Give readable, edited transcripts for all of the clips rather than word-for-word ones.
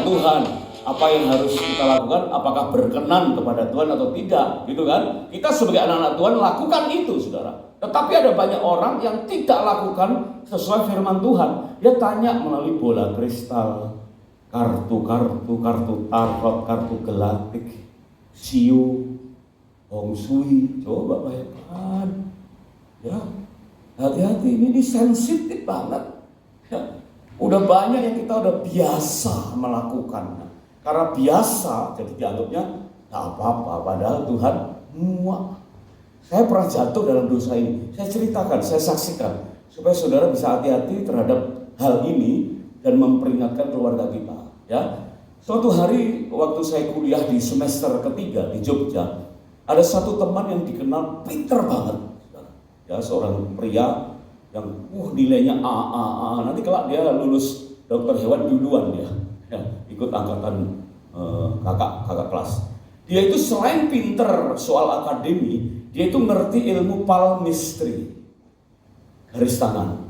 Tuhan. Apa yang harus kita lakukan, apakah berkenan kepada Tuhan atau tidak, gitu kan? Kita sebagai anak-anak Tuhan lakukan itu, saudara. Tetapi ada banyak orang yang tidak lakukan sesuai firman Tuhan. Dia tanya melalui bola kristal, kartu tarot, kartu gelatik, siu, Hong Shui. Coba bayangkan, ya, hati-hati, ini sensitif banget. Ya. Udah banyak yang kita udah biasa melakukan. Karena biasa, jadi dianggapnya tak apa-apa. Padahal Tuhan muak. Saya pernah jatuh dalam dosa ini. Saya ceritakan, saya saksikan. Supaya saudara bisa hati-hati terhadap hal ini dan memperingatkan keluarga kita. Ya, suatu hari waktu saya kuliah di semester ketiga di Jogja, ada satu teman yang dikenal pinter banget. Ya, seorang pria yang nilainya A. Nanti kelak dia lulus dokter hewan duluan dia. Ya, ikut angkatan kakak kelas. Dia itu selain pinter soal akademi, dia itu ngerti ilmu palmistry, garis tangan.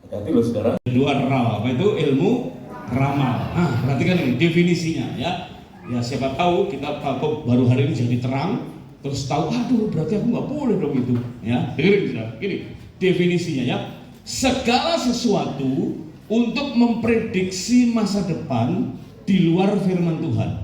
Hati-hati loh saudara. Kedua apa itu ilmu ramal. Nah, perhatikan ini definisinya ya. Ya siapa tahu kita baru hari ini jadi terang, terus tahu, aduh berarti aku nggak boleh dong itu. Ya, dengerin saudara. Gini definisinya ya. Segala sesuatu untuk memprediksi masa depan di luar firman Tuhan.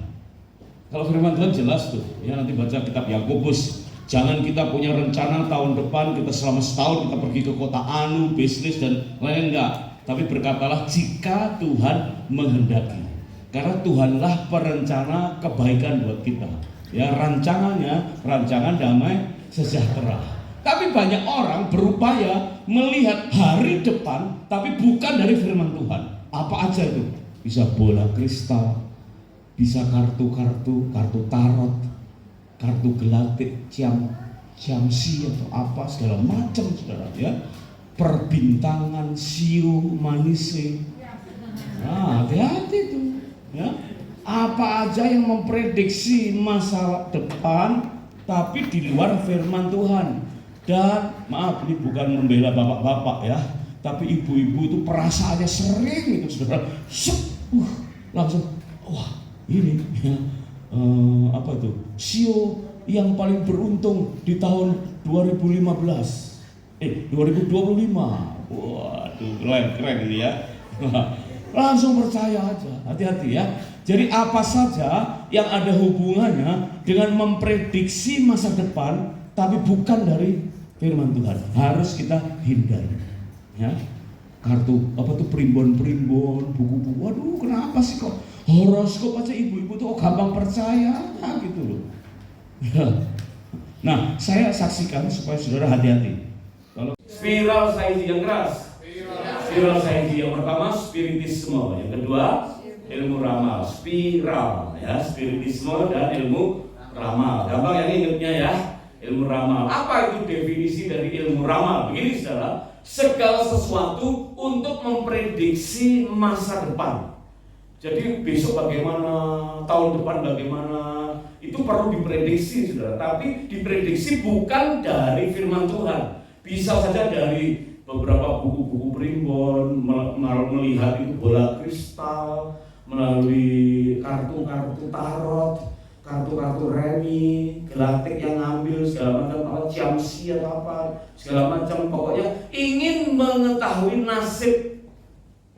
Kalau firman Tuhan jelas tuh, ya nanti baca kitab Yakobus. Jangan kita punya rencana tahun depan kita selama setahun kita pergi ke kota anu, bisnis dan lain enggak. Tapi berkatalah jika Tuhan menghendaki. Karena Tuhanlah perencana kebaikan buat kita. Ya rancangannya, rancangan damai sejahtera. Tapi banyak orang berupaya melihat hari depan, tapi bukan dari firman Tuhan. Apa aja itu? Bisa bola kristal, bisa kartu tarot, kartu gelatik, jamsi atau apa segala macam saudara ya. Perbintangan, siu, manise. Nah, hati-hati itu ya. Apa aja yang memprediksi masa depan tapi di luar firman Tuhan. Dan maaf ini bukan membela bapak-bapak ya, tapi ibu-ibu itu perasaannya sering itu saudara, langsung wah ini ya, apa itu sio yang paling beruntung di tahun 2025, waduh keren ini ya. Langsung percaya aja, hati-hati ya. Jadi apa saja yang ada hubungannya dengan memprediksi masa depan tapi bukan dari firman Tuhan harus kita hindari ya. Kartu apa tuh primbon, buku-buku, waduh kenapa sih kok horoskop aja ibu-ibu tuh gampang percaya gitu loh ya. Nah saya saksikan supaya saudara hati-hati. Kalau spiral sains yang keras, spiral sains yang pertama spiritisme, yang kedua ilmu ramal. Spiral ya, spiritisme dan ilmu ramal. Gampang yang ingetnya ya. Ilmu ramal. Apa itu definisi dari ilmu ramal? Begini saudara, segala sesuatu untuk memprediksi masa depan. Jadi besok bagaimana, tahun depan bagaimana, itu perlu diprediksi saudara. Tapi diprediksi bukan dari firman Tuhan. Bisa saja dari beberapa buku-buku primbon, melihat itu bola kristal, melalui kartu tarot, kartu remi, gelatik yang ngambil segala macam, jamsi atau apa segala macam, pokoknya ingin mengetahui nasib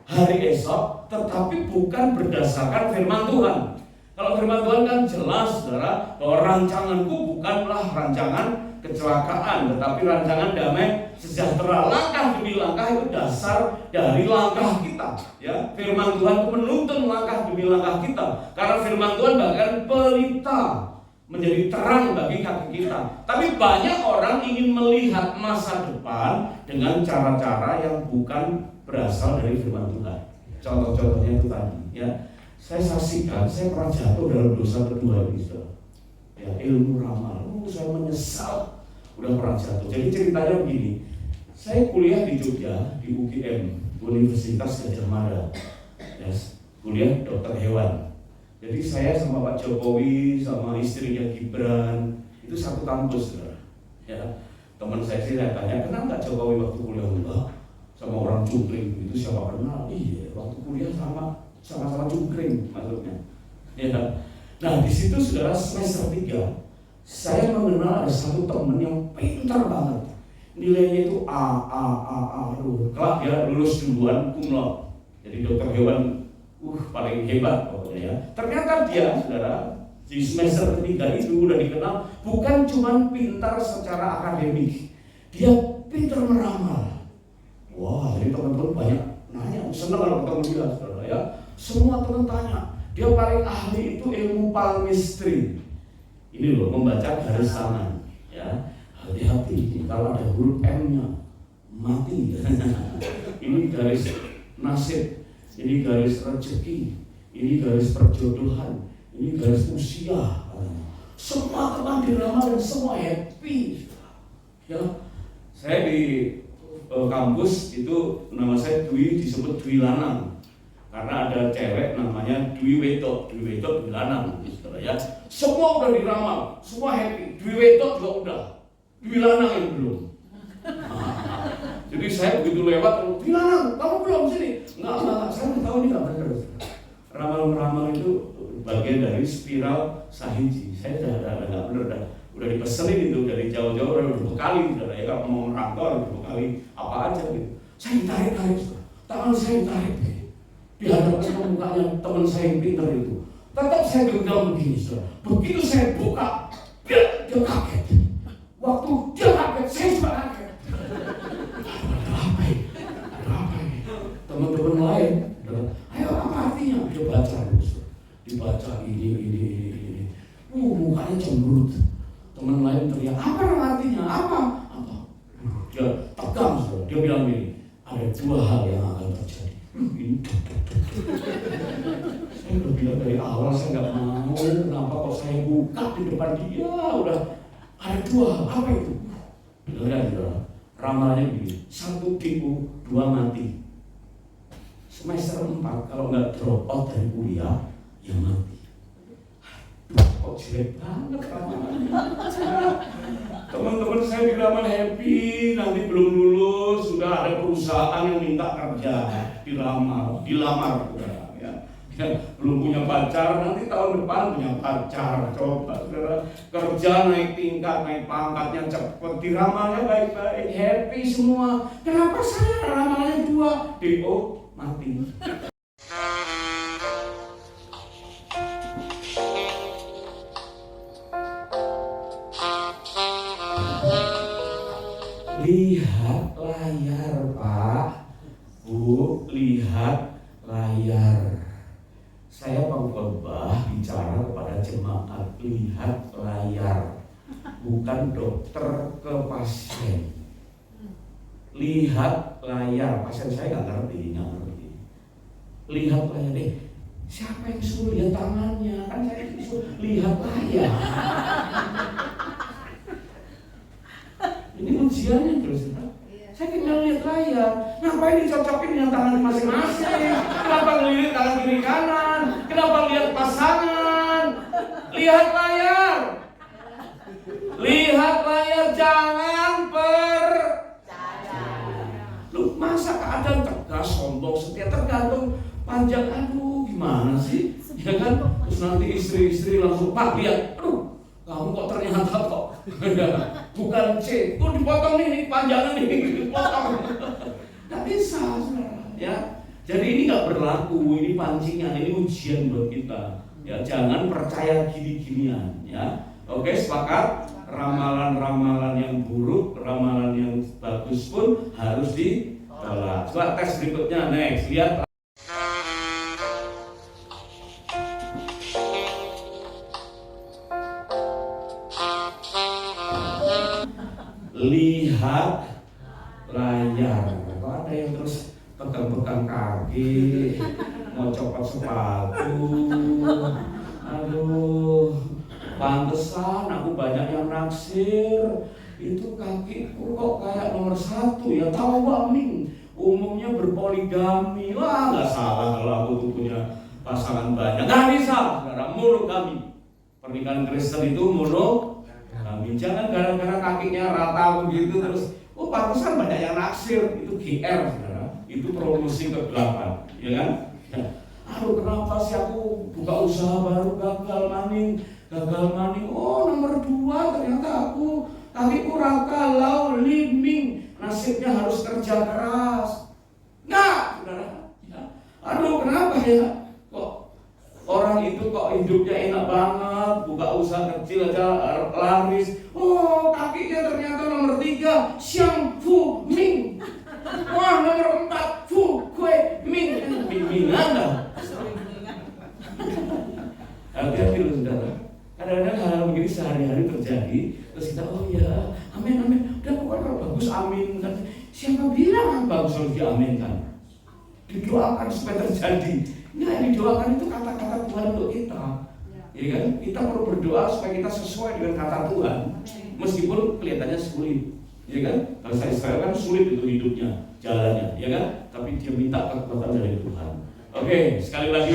hari esok, tetapi bukan berdasarkan firman Tuhan. Kalau firman Tuhan kan jelas saudara, bahwa rancanganku bukanlah rancangan kecelakaan, tetapi rancangan damai sejahtera. Langkah demi langkah itu dasar dari langkah kita ya. Firman Tuhan itu menuntun langkah demi langkah kita, karena firman Tuhan bahkan pelita menjadi terang bagi kaki kita. Tapi banyak orang ingin melihat masa depan dengan cara-cara yang bukan berasal dari firman Tuhan. Contoh-contohnya itu tadi ya. Saya saksikan, saya pernah jatuh dalam dosa kedua ini ya, ilmu ramal. Saya menyesal udah pernah jatuh. Jadi ceritanya begini, saya kuliah di Jogja di UGM, Universitas Gadjah Mada, ya, kuliah dokter hewan. Jadi saya sama Pak Jokowi sama istrinya Gibran itu satu kampus ya. Teman saya sih saya tanya, kenal nggak Jokowi waktu kuliah? Enggak, sama orang cungkring itu siapa kenal? Iya, waktu kuliah sama sama-sama cungkring maksudnya. Ya. Nah di situ saudara semester 3 saya mengenal ada satu teman yang pintar banget. Nilainya itu A. Kelak ya lulus duluan cum laude. Jadi dokter hewan paling hebat pokoknya ya. Ternyata dia saudara di semester ketiga itu udah dikenal bukan cuma pintar secara akademik, dia pintar meramal. Wah, jadi teman-teman banyak nanya, senang kalau ketemu dia saudara ya. Semua teman tanya, dia paling ahli itu ilmu palmistry. Ini loh, membaca garis tangan ya. Hati-hati kalau ada huruf M-nya mati. Ini garis nasib, ini garis rezeki, ini garis perjodohan, ini garis usia. Semua teman diramal dan semua happy. Ya, saya di kampus itu nama saya Dwi, disebut Dwi Lanang. Karena ada cewek namanya Dwi Wetok, Dwi Lanang, ya. Semua udah diramal, semua happy. Dwi Wetok juga udah, Dwi Lanang yang belum. Jadi saya begitu lewat, Dwi Lanang, kamu belum sini? Enggak, saya tahu ini nggak benar. Ramal-ramal itu bagian dari spiral sahiji. Saya nggak benar, udah dipesenin itu dari jauh-jauh, udah dibekali, ya kalau mau merantau, dibekali apa aja gitu. Saya ditarik, tangan saya ditarik. Di hadapan mukanya teman saya yang pintar itu, tetap saya genggam begini, saudara. Begitu saya buka, dia kaget. Waktu dia kaget, saya juga kaget. Ada apa ini? Teman-teman lain, ayo apa artinya? Dia baca, dibaca ini. Mukanya cemberut. Teman lain teriak, apa artinya? Apa? Dia tegang, saudara. Dia bilang gini, ada dua hal yang akan terjadi. Saya udah bilang dari awal saya nggak mau, kenapa kok saya buka di depan dia, udah ada dua hal, apa itu? Lihat ramalnya begini, 1 DO, 2 mati. Semester 4 kalau nggak drop out dari kuliah, ya mati. Kok jelek banget ramalannya. Teman-teman saya di ramal happy, nanti belum lulus, sudah ada perusahaan yang minta kerja, dilamar ya. Belum punya pacar, nanti tahun depan punya pacar. Coba saudara, kerja naik tingkat, naik pangkatnya cepat, diramalnya baik-baik, happy semua. Kenapa saya ramalnya 2 DO mati? Lihat layar Pak, Bu, lihat layar. Saya pengkhotbah bicara kepada jemaat, lihat layar, bukan dokter ke pasien. Lihat layar, pasien saya nggak ngerti. Lihat layar deh. Siapa yang suruh lihat tangannya? Kan saya disuruh lihat layar. Ini ujiannya terus. Saya tinggal lihat layar. Ngapain dicocokin dengan tangan masing-masing? Kenapa ngelirik tangan kiri kanan? Kenapa lihat pasangan? Lihat layar. Lihat layar, jangan percaya. Lu masa keadaan tegas, sombong, setia, tergantung panjang. Aduh, gimana sih? Ya kan? Terus nanti istri-istri langsung, Pak lihat, aduh, kamu kok ternyata kok bukan C, dipotong nih panjangan nih, dipotong. Nggak bisa, ya. Jadi ini nggak berlaku, ini pancingan, ini ujian buat kita. Ya, jangan percaya gini-ginian, ya. Oke, sepakat. Ramalan-ramalan yang buruk, ramalan yang bagus pun harus ditolak. Coba tes berikutnya, next, lihat. Lihat layar. Kok ada yang terus pegang-pegang kaki, mau copot sepatu. Aduh, pantesan aku banyak yang naksir. Itu kakiku kok kayak nomor 1 ya. Tahu Mbak Ming, umumnya berpoligami. Wah, nggak salah kalau aku tuh punya pasangan banyak. Nggak bisa, saudara, monogami. Pernikahan Kristen itu monogami. Jangan gara-gara kakinya rata begitu terus, pantesan banyak yang naksir. Itu GR, saudara. Itu promosi ke-8, ya kan? aduh kenapa sih aku buka usaha baru gagal maning. Oh nomor 2 ternyata aku, tapi kurang kalau living, nasibnya harus kerja keras. Nah, saudara, ya. Aduh kenapa ya? Kok orang itu kok hidupnya enak banget, buka usaha kecil aja laris. Oh kakinya ternyata nomor 3, Xiang Fu Ming. Wah nomor 4, Fu Kue Ming. Bimbingan dah. Hati-hati loh saudara. Kadang-kadang hal begini sehari-hari terjadi, terus kita oh ya, amin. Udah pokoknya kalau bagus amin kan. Siapa bilang bagus harus diaminkan? Didoakan supaya terjadi. Nah, yang didoakan itu kata-kata Tuhan untuk kita. Ya kan? Kita perlu berdoa supaya kita sesuai dengan kata Tuhan. Meskipun kelihatannya sulit. Ya kan? Bangsa Israel kan sulit itu hidupnya, jalannya, ya kan? Tapi dia minta kekuatan dari Tuhan. Oke, sekali lagi.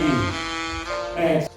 Next.